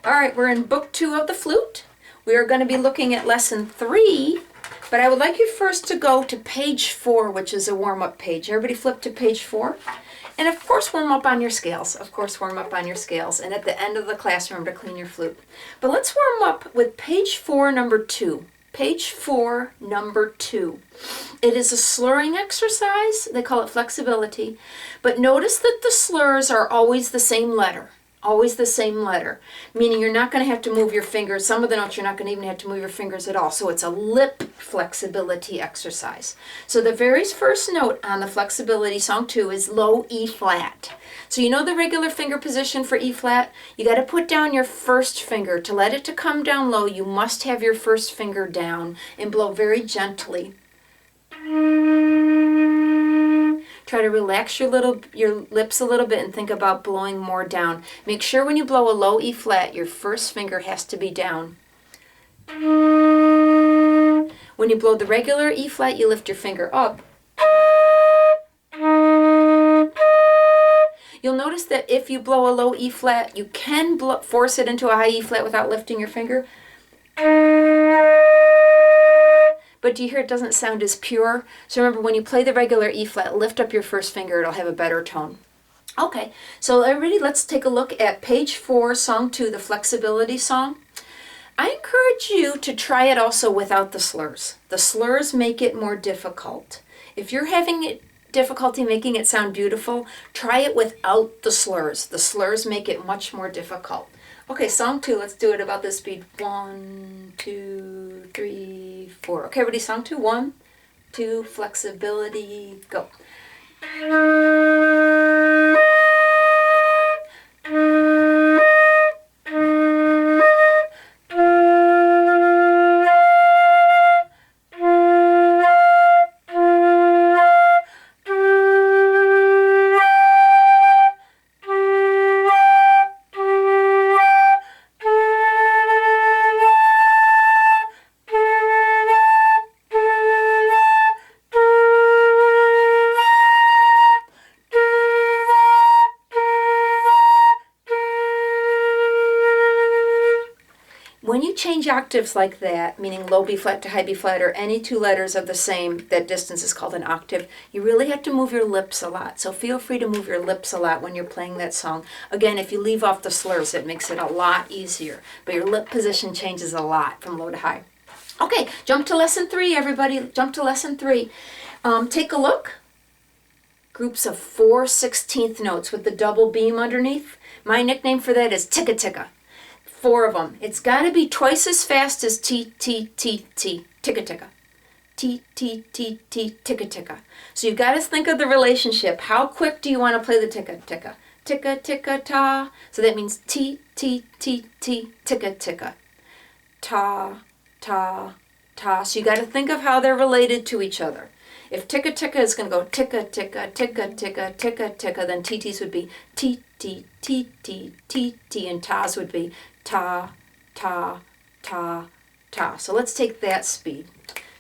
All right, we're in book 2 of the flute. We are going to be looking at lesson 3, but I would like you first to go to page 4, which is a warm-up page. Everybody flip to page 4. And of course, warm up on your scales. Of course, warm up on your scales. And at the end of the class, remember to clean your flute. But let's warm up with page 4, number 2. Page 4, number 2. It is a slurring exercise. They call it flexibility. But notice that the slurs are always the same letter. Always the same letter, meaning you're not going to have to move your fingers. Some of the notes you're not going to even have to move your fingers at all. So it's a lip flexibility exercise. So the very first note on the flexibility song 2 is low E flat. So you know the regular finger position for E flat? You got to put down your first finger. To let it to come down low, you must have your first finger down and blow very gently. Try to relax your lips a little bit and think about blowing more down. Make sure when you blow a low E flat, your first finger has to be down. When you blow the regular E flat, you lift your finger up. You'll notice that if you blow a low E flat, you can force it into a high E flat without lifting your finger. But do you hear it doesn't sound as pure? So remember, when you play the regular E flat, lift up your first finger. It'll have a better tone. Okay, so everybody, let's take a look at page 4, song 2, the flexibility song. I encourage you to try it also without the slurs. The slurs make it more difficult. If you're having difficulty making it sound beautiful, try it without the slurs. The slurs make it much more difficult. Okay, song 2, let's do it about this speed. 1, 2, 3, 4. Okay, everybody, song 2. 1, 2, flexibility, go. When you change octaves like that, meaning low B flat to high B flat, or any two letters of the same, that distance is called an octave, you really have to move your lips a lot. So feel free to move your lips a lot when you're playing that song. Again, if you leave off the slurs, it makes it a lot easier. But your lip position changes a lot from low to high. Okay, jump to lesson 3, everybody. Jump to lesson 3. Take a look. Groups of 4/16 notes with the double beam underneath. My nickname for that is ticka ticka. 4 of them. It's got to be twice as fast as T, T, T, T, ticka ticka. T, T, T, T, ticka ticka. So you've got to think of the relationship. How quick do you want to play the ticka ticka? Ticka ticka ta. So that means T, T, T, T, ticka ticka. Ta, ta, ta. So you got to think of how they're related to each other. If ticka ticka is going to go ticka ticka, ticka ticka, ticka ticka, then TTs would be T, T, T, T, T, T, and Tas would be ta, ta, ta, ta. So let's take that speed.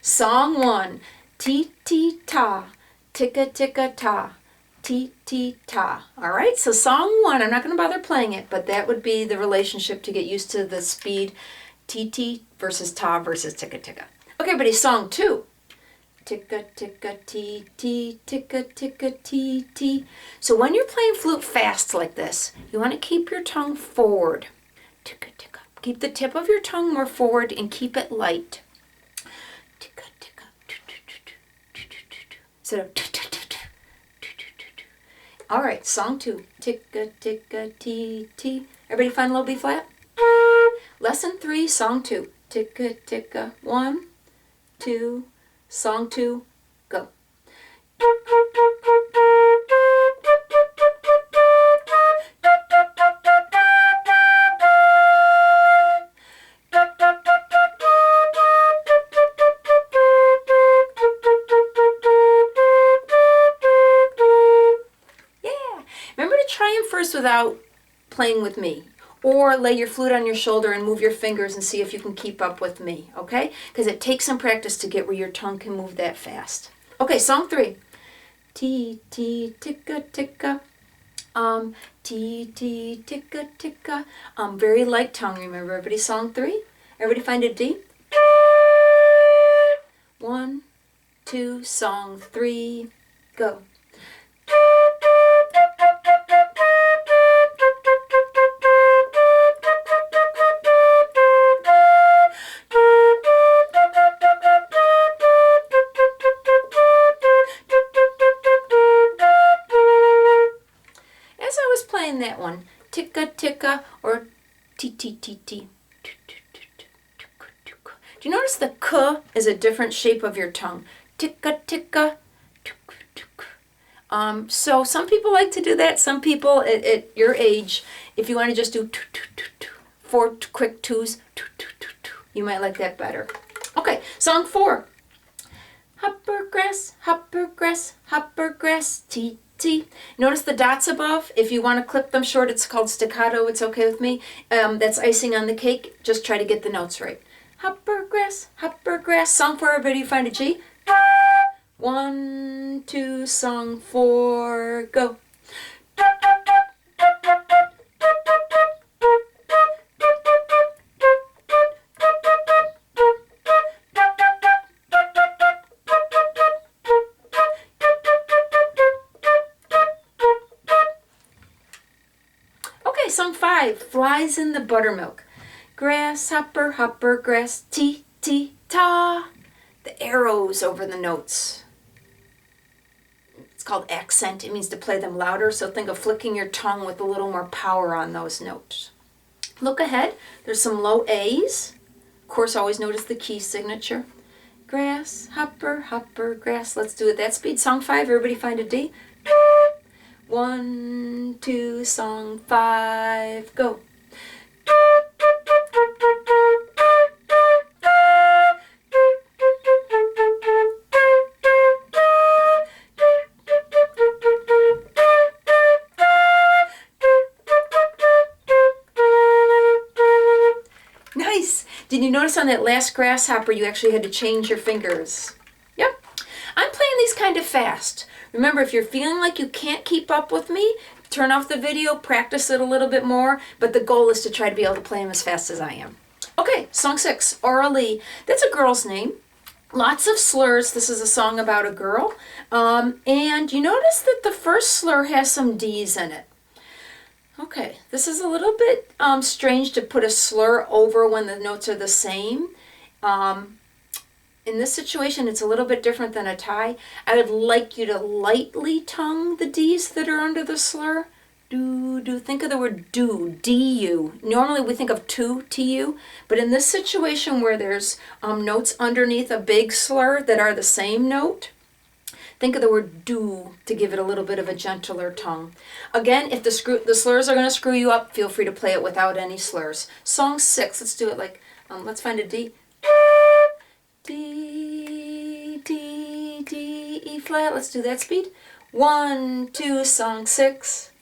Song 1, T, T, ta, ticka, ticka, ta, T, T, ta. All right, so song 1, I'm not going to bother playing it, but that would be the relationship to get used to the speed, T, T versus ta versus ticka, ticka. Okay, everybody, song 2. Ticka, ticka, T, T, ticka, ticka, T, T. So when you're playing flute fast like this, you want to keep your tongue forward. Ticka, ticka. Keep the tip of your tongue more forward and keep it light. Ticka, ticka. Instead of all right, song 2. Ticka, ticka, T, T. Everybody find low B flat? Lesson 3, song 2. Ticka, ticka. 1, 2, song 2, go. First without playing with me, or lay your flute on your shoulder and move your fingers and see if you can keep up with me, okay? Because it takes some practice to get where your tongue can move that fast. Okay, song 3. T, T, ticka, ticka. T, T, ticka, ticka. Very light tongue. Remember everybody song 3? Everybody find a D? 1, 2, song 3, go. As I was playing that one, ticka ticka or t t t t. Do you notice the k is a different shape of your tongue? Ticka ticka. So some people like to do that. Some people at your age, if you want to just do 4 quick twos, you might like that better. Okay, song 4. Hoppergrass, hoppergrass, hoppergrass, tee tee. Notice the dots above. If you want to clip them short, it's called staccato. It's okay with me. That's icing on the cake. Just try to get the notes right. Hoppergrass, hoppergrass. Song 4, everybody find a G. 1, 2, song 4, go. Okay, song 5, Flies in the Buttermilk. Grasshopper, hopper, grass, tee, tee, ta. The arrows over the notes. It's called accent. It means to play them louder. So think of flicking your tongue with a little more power on those notes. Look ahead. There's some low A's. Of course, always notice the key signature. Grass, hopper, hopper, grass. Let's do it that speed. Song 5, everybody find a D. 1, 2, song 5, go. Nice! Did you notice on that last grasshopper you actually had to change your fingers? Yep. I'm playing these kind of fast. Remember, if you're feeling like you can't keep up with me, turn off the video, practice it a little bit more, but the goal is to try to be able to play them as fast as I am. Okay, song 6, Oralee. That's a girl's name. Lots of slurs. This is a song about a girl. And you notice that the first slur has some D's in it. Okay, this is a little bit strange to put a slur over when the notes are the same. In this situation, it's a little bit different than a tie. I would like you to lightly tongue the D's that are under the slur. Do, do. Think of the word do, D-U. Normally we think of to, T-U. But in this situation where there's notes underneath a big slur that are the same note, think of the word do to give it a little bit of a gentler tongue. Again, if the slurs are going to screw you up, feel free to play it without any slurs. Song 6, let's do it like, let's find a D. D, D, D, E flat. Let's do that speed. 1, 2, song 6.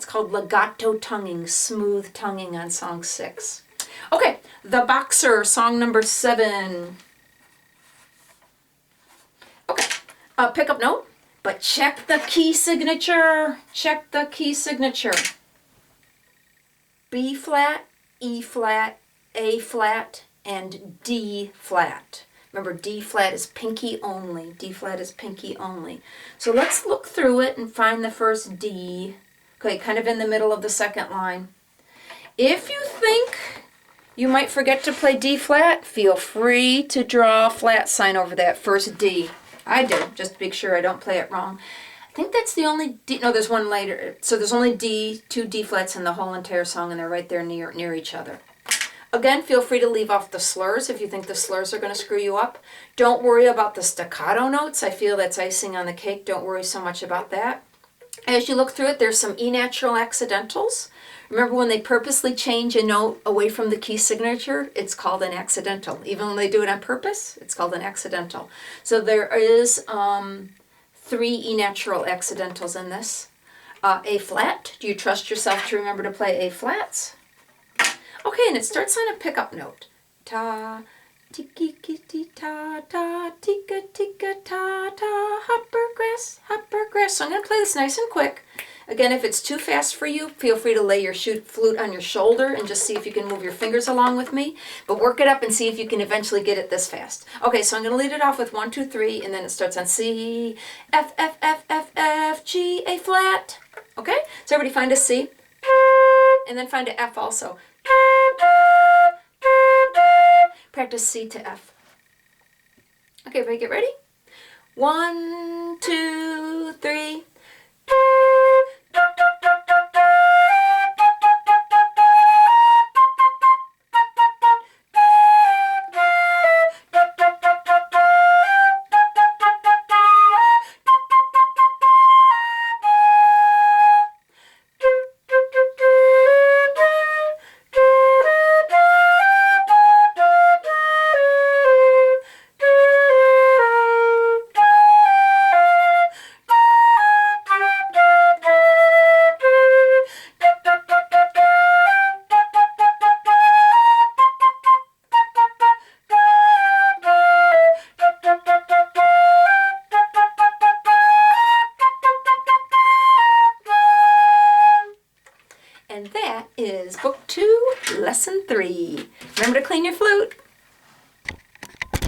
Called legato tonguing, smooth tonguing on song 6. Okay, The Boxer, song number 7. Okay, pick up note, but check the key signature. Check the key signature. B flat, E flat, A flat, and D flat. Remember, D flat is pinky only. D flat is pinky only. So let's look through it and find the first D. Okay, kind of in the middle of the second line. If you think you might forget to play D flat, feel free to draw a flat sign over that first D. I do, just to make sure I don't play it wrong. think that's the only D. No, there's one later. So there's only D, 2 D flats in the whole entire song, and they're right there near each other. Again, feel free to leave off the slurs if you think the slurs are going to screw you up. Don't worry about the staccato notes. I feel that's icing on the cake. Don't worry so much about that. As you look through it, there's some unnatural accidentals. Remember when they purposely change a note away from the key signature? It's called an accidental. Even when they do it on purpose, it's called an accidental. So there is 3 unnatural accidentals in this. A flat. Do you trust yourself to remember to play A flats? Okay, and it starts on a pickup note. Ta, tiki kitty ta ta, tika tika ta ta, hopper grass. So I'm going to play this nice and quick. Again, if it's too fast for you, feel free to lay your flute on your shoulder and just see if you can move your fingers along with me. But work it up and see if you can eventually get it this fast. Okay, so I'm going to lead it off with 1, 2, 3, and then it starts on C, F, F, F, F, F, G, A flat. Okay, so everybody find a C, and then find a F also. Practice C to F. Okay, everybody get ready? 1, 2, 3. And that is Book 2, Lesson 3. Remember to clean your flute.